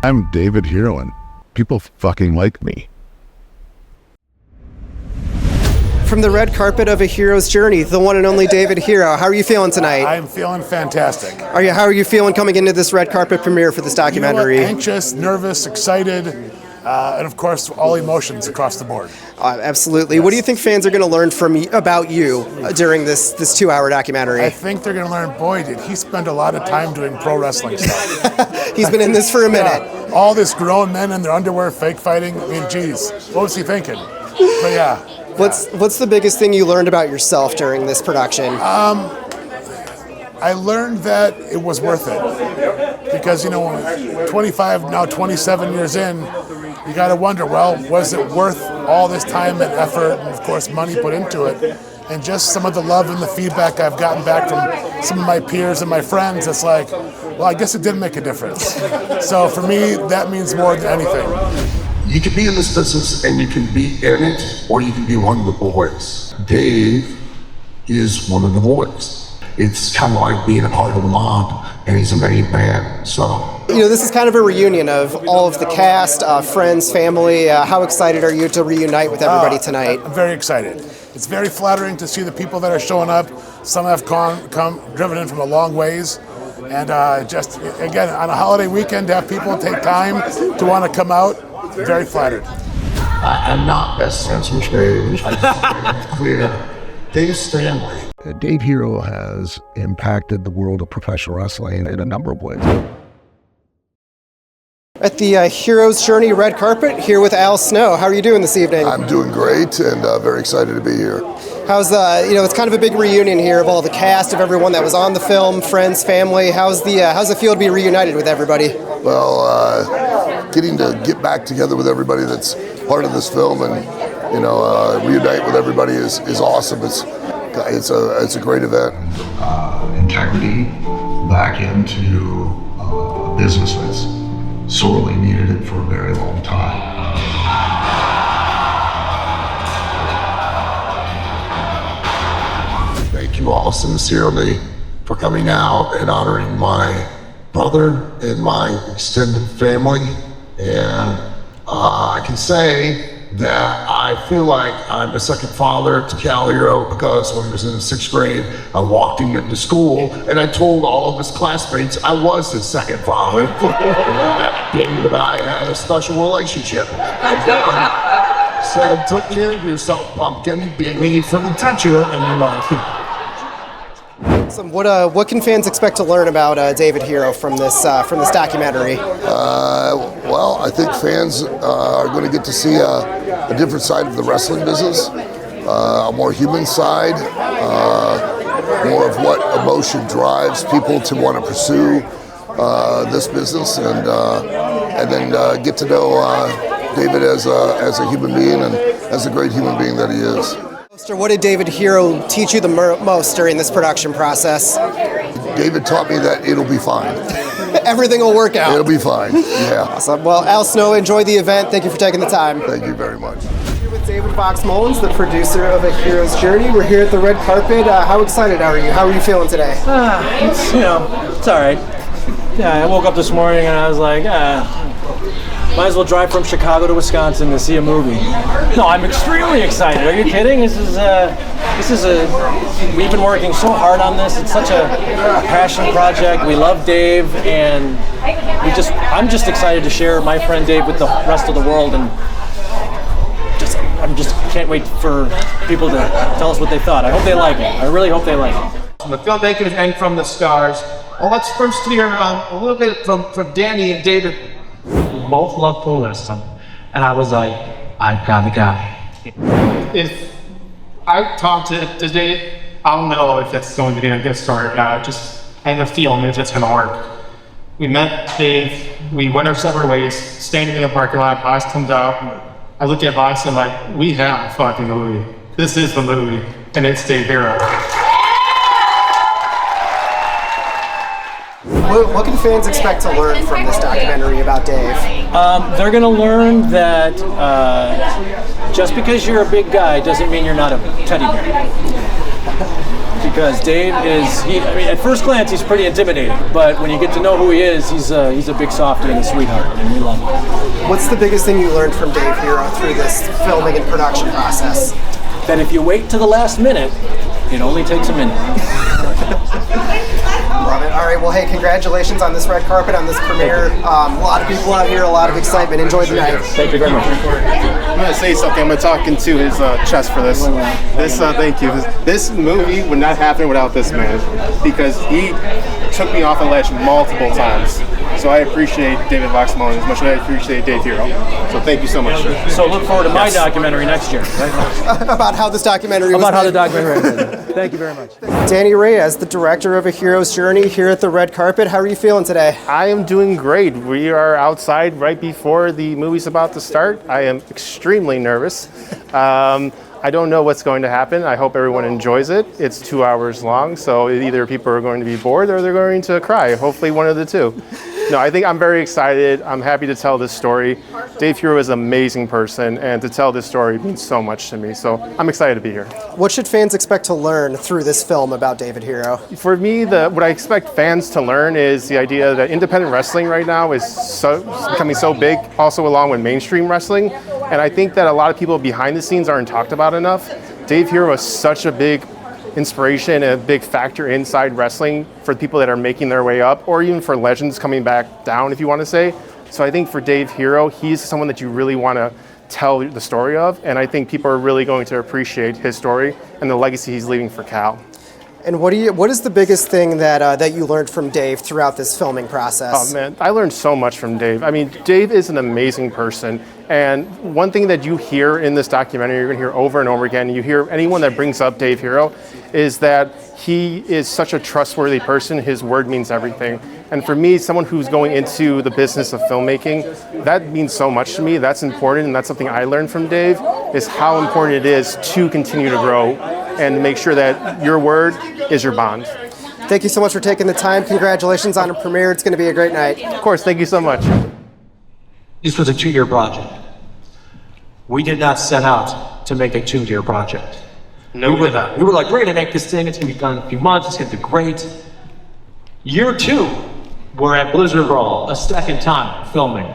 I'm David Herro, and people fucking like me. From the red carpet of A Hero's Journey, the one and only David Herro. How are you feeling tonight? I'm feeling fantastic. How are you feeling coming into this red carpet premiere for this documentary? You know what? Anxious, nervous, excited, and of course, all emotions across the board. Absolutely. Yes. What do you think fans are going to learn about you during this 2-hour documentary? I think they're going to learn, boy, did he spend a lot of time doing pro wrestling stuff. He's been in this for a minute. Yeah. All this grown men in their underwear fake fighting. I mean, geez, what was he thinking? But yeah. What's the biggest thing you learned about yourself during this production? I learned that it was worth it. Because, 25, now 27 years in, you got to wonder, well, was it worth all this time and effort and, of course, money put into it? And just some of the love and the feedback I've gotten back from some of my peers and my friends, it's like, well, I guess it did make a difference. So for me, that means more than anything. You can be in this business and you can be in it, or you can be one of the boys. Dave is one of the boys. It's kind of like being a part of the mob, and he's a main man, so. This is kind of a reunion of all of the cast, friends, family. How excited are you to reunite with everybody tonight? I'm very excited. It's very flattering to see the people that are showing up. Some have driven in from a long ways. And just, again, on a holiday weekend, to have people take time to want to come out, very flattered. I'm not best friends with Dave. Clear. Dave Stanley. Dave Herro has impacted the world of professional wrestling in a number of ways. At the Hero's Journey red carpet, here with Al Snow. How are you doing this evening? I'm doing great and very excited to be here. How's it's kind of a big reunion here of all the cast, of everyone that was on the film, friends, family. How's it feel to be reunited with everybody? Well, getting to get back together with everybody that's part of this film and reunite with everybody is awesome. It's a great event. Integrity back into business that's sorely needed it for a very long time. Thank you all sincerely for coming out and honoring my brother and my extended family. And I can say that I feel like I'm a second father to Kal Herro because when he was in the 6th grade, I walked him into school and I told all of his classmates I was his second father. David and I had a special relationship. So took care of yourself, pumpkin, being me from the toucher and Awesome. What can fans expect to learn about David Herro from this documentary? Well, I think fans are going to get to see a different side of the wrestling business, a more human side, more of what emotion drives people to want to pursue this business, and then get to know David as a human being and as a great human being that he is. What did David Herro teach you the most during this production process? David taught me that it'll be fine. Everything will work out. It'll be fine, yeah. Awesome. Well, Al Snow, enjoy the event. Thank you for taking the time. Thank you very much. Here with David Mullins, the producer of A Hero's Journey. We're here at the red carpet. How excited are you? How are you feeling today? It's all right. Yeah, I woke up this morning and I was like, might as well drive from Chicago to Wisconsin to see a movie. No, I'm extremely excited. Are you kidding? We've been working so hard on this. It's such a passion project. We love Dave, and I'm just excited to share my friend Dave with the rest of the world, and can't wait for people to tell us what they thought. I hope they like it. I really hope they like it. From the filmmakers and from the stars. Well, let's first hear a little bit from Danny and David. Both love pro wrestling, and I was like, I've got the guy. If I talked to Dave, I don't know if it's going to be a good start. I have a feeling if it's going to work. We met Dave, we went our separate ways, standing in the parking lot, Vice comes out. I look at Vice and I'm like, we have a fucking movie. This is the movie, and it's Dave Herro. What can fans expect to learn from this documentary about Dave? They're going to learn that just because you're a big guy doesn't mean you're not a teddy bear. because Dave I mean, at first glance, he's pretty intimidating, but when you get to know who he is, he's a big softie and a sweetheart, and we love him. What's the biggest thing you learned from Dave Herro through this filming and production process? That if you wait to the last minute, it only takes a minute. Love it. All right, well, hey, congratulations on this red carpet, on this premiere. A lot of people out here, a lot of excitement. Enjoy the night. Thank you very much. I'm going to say something. I'm going to talk into his chest for this. Thank you. This movie would not happen without this man, because he took me off the ledge multiple times. So I appreciate David Mullins as much as I appreciate Dave Herro. So thank you so much. So look forward to my documentary next year. Right? About how this documentary was About how made. the documentary was. Thank you very much. Danny Reyes, the director of A Hero's Journey, here at the red carpet. How are you feeling today? I am doing great. We are outside right before the movie's about to start. I am extremely nervous. I don't know what's going to happen. I hope everyone enjoys it. It's 2 hours long, so either people are going to be bored or they're going to cry. Hopefully one of the two. No, I think I'm very excited. I'm happy to tell this story. Dave Herro is an amazing person, and to tell this story means so much to me. So I'm excited to be here. What should fans expect to learn through this film about David Herro? For me, what I expect fans to learn is the idea that independent wrestling right now is becoming so big, also along with mainstream wrestling. And I think that a lot of people behind the scenes aren't talked about enough. Dave Herro is such a big inspiration and a big factor inside wrestling for people that are making their way up, or even for legends coming back down, if you want to say. So I think for Dave Herro, he's someone that you really want to tell the story of, and I think people are really going to appreciate his story and the legacy he's leaving for Cal. And what is the biggest thing that you learned from Dave throughout this filming process? Oh man, I learned so much from Dave. I mean, Dave is an amazing person, and one thing that you hear in this documentary, you're going to hear over and over again, you hear anyone that brings up Dave Herro, is that he is such a trustworthy person. His word means everything. And for me, someone who's going into the business of filmmaking, that means so much to me. That's important, and that's something I learned from Dave, is how important it is to continue to grow and make sure that your word is your bond. Thank you so much for taking the time. Congratulations on a premiere. It's going to be a great night. Of course, thank you so much. This was a 2-year project. We did not set out to make a 2-year project. No, we were like, we're gonna make this thing, it's gonna be done in a few months, it's gonna be great. Year 2, we're at Blizzard Brawl, a second time filming.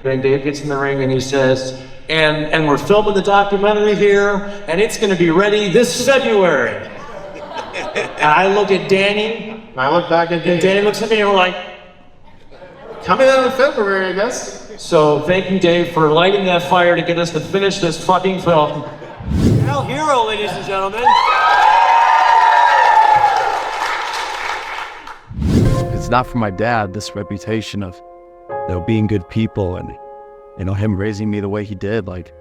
Then Dave gets in the ring and he says, and we're filming the documentary here, and it's gonna be ready this February. And I look at Danny, I look back at and Danny looks at me and we're like, coming out of February, I guess. so thank you, Dave, for lighting that fire to get us to finish this fucking film. Kal Herro, ladies and gentlemen. It's not for my dad, this reputation of being good people and him raising me the way he did. Like,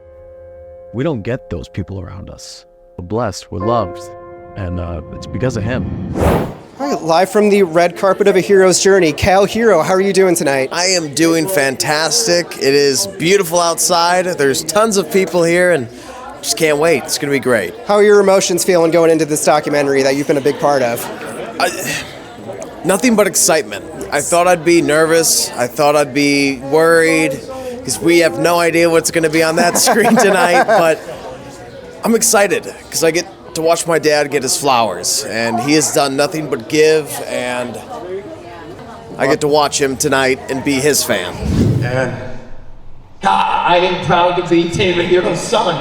we don't get those people around us. We're blessed, we're loved, and it's because of him. All right, live from the red carpet of A Hero's Journey, Kal Herro, how are you doing tonight? I am doing fantastic. It is beautiful outside. There's tons of people here, and just can't wait. It's going to be great. How are your emotions feeling going into this documentary that you've been a big part of? Nothing but excitement. I thought I'd be nervous. I thought I'd be worried, because we have no idea what's going to be on that screen tonight, but I'm excited because I get to watch my dad get his flowers, and he has done nothing but give, and I get to watch him tonight and be his fan. And I am proud to be David Herro's son.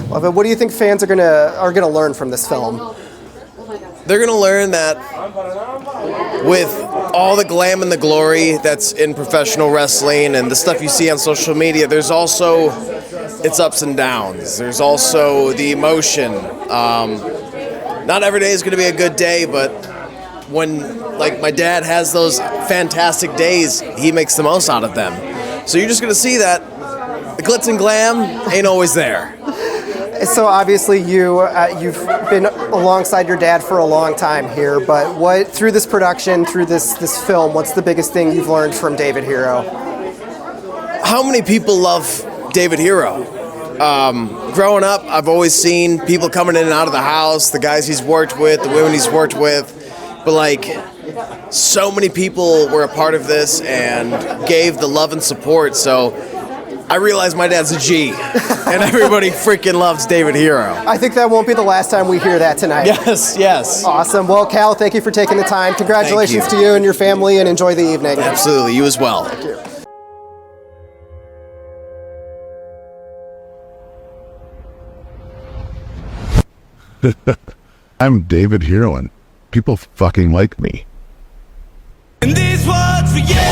Love it. What do you think fans are gonna learn from this film? They're going to learn that with all the glam and the glory that's in professional wrestling and the stuff you see on social media, there's also its ups and downs. There's also the emotion. Not every day is going to be a good day, but when, like, my dad has those fantastic days, he makes the most out of them. So you're just going to see that the glitz and glam ain't always there. So obviously you've been alongside your dad for a long time here, but what through this production, through this film, what's the biggest thing you've learned from David Herro? How many people love David Herro? Growing up, I've always seen people coming in and out of the house, the guys he's worked with, the women he's worked with, but like, so many people were a part of this and gave the love and support, so I realize my dad's a G, and everybody freaking loves David Herro. I think that won't be the last time we hear that tonight. Yes. Awesome. Well, Kal, thank you for taking the time. Congratulations to you and your family, and enjoy the evening. Absolutely, you as well. Thank you. I'm David Herro, and people fucking like me. And these words for you.